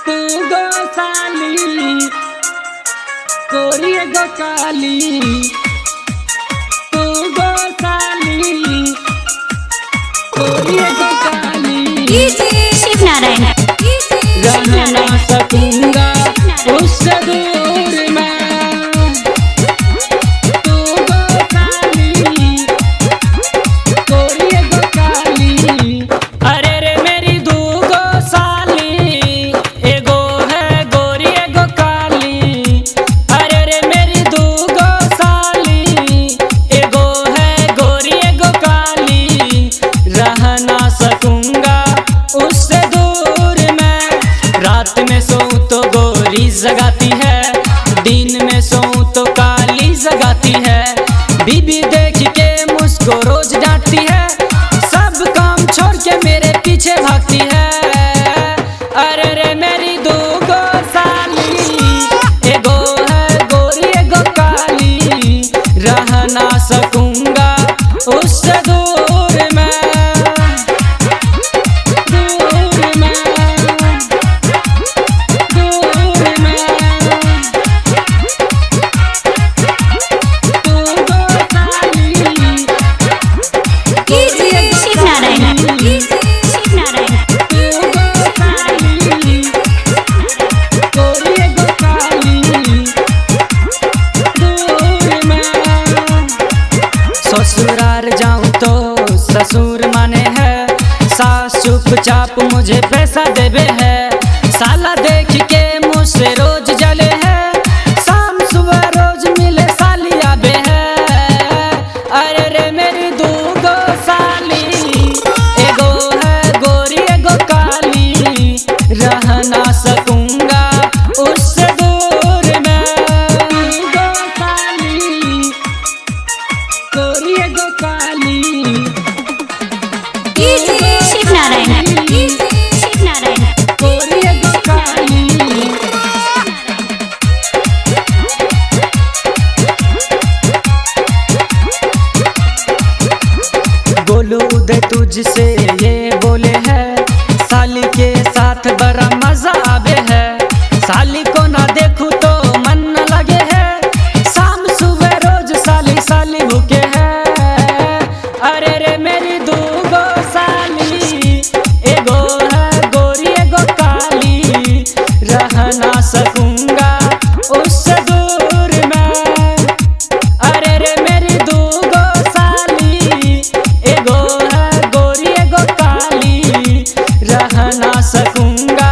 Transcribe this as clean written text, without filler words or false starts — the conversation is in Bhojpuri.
तू गोसाली गोरी एगो काली, तू गोसाली गोरी एगो काली। शिव नारायण रह ना सकूंगा उससे दूर मैं, तू गोसाली गोरी एगो काली। अरे रे मेरी दू गोसाली, एगो है गोरी एगो काली। अरे रे मेरी दू गोसाली, एगो है गोरी एगो काली। रह ना सकूंगा उससे दूर मैं, रात में सोऊं तो गोरी जगाती है, दिन में सोऊं तो काली जगाती है। बीबी देख के मुझको रोज डांटती है, सब काम छोड़ के मेरे पीछे भागती है। अरे रे मेरी दो गोसाली, एगो है गोरी एगो काली। रह ना सकूंगा उससे दूर मैं, दूर मैं, दूर मैं। तू गोसाली शिव नारायण शिव नारायण तू गोसाली गोरी एगो काली। दूर मैं ससुराल जाऊं तो ससुर माने है, सास चुपचाप मुझे पैसा देवे है। साला देख के मुझसे रोज जले है, शाम सुबह रोज मिले साली आबे है। अरे रे मेरी दू गोसाली, एगो है गोरी एगो काली। रह ना सकूंगा उससे दूर मैं, तू गोसाली गोरी एगो काली। शिव नारायण शिव नारायण गोरी एगो काली। गोलू उदय तुझसे ये बोले है, साली के साथ बड़ा मजा आवे है। साली को ना देखूं तो मन न लगे है, शाम सुबह रोज साली साली भूखे है। अरे रे मेरी दू गोसाली, एगो है गोरी एगो काली। रह ना सकूंगा उससे दूर मैं। अरे रे मेरी दू गोसाली, एगो है गोरी एगो काली। रह ना सकूंगा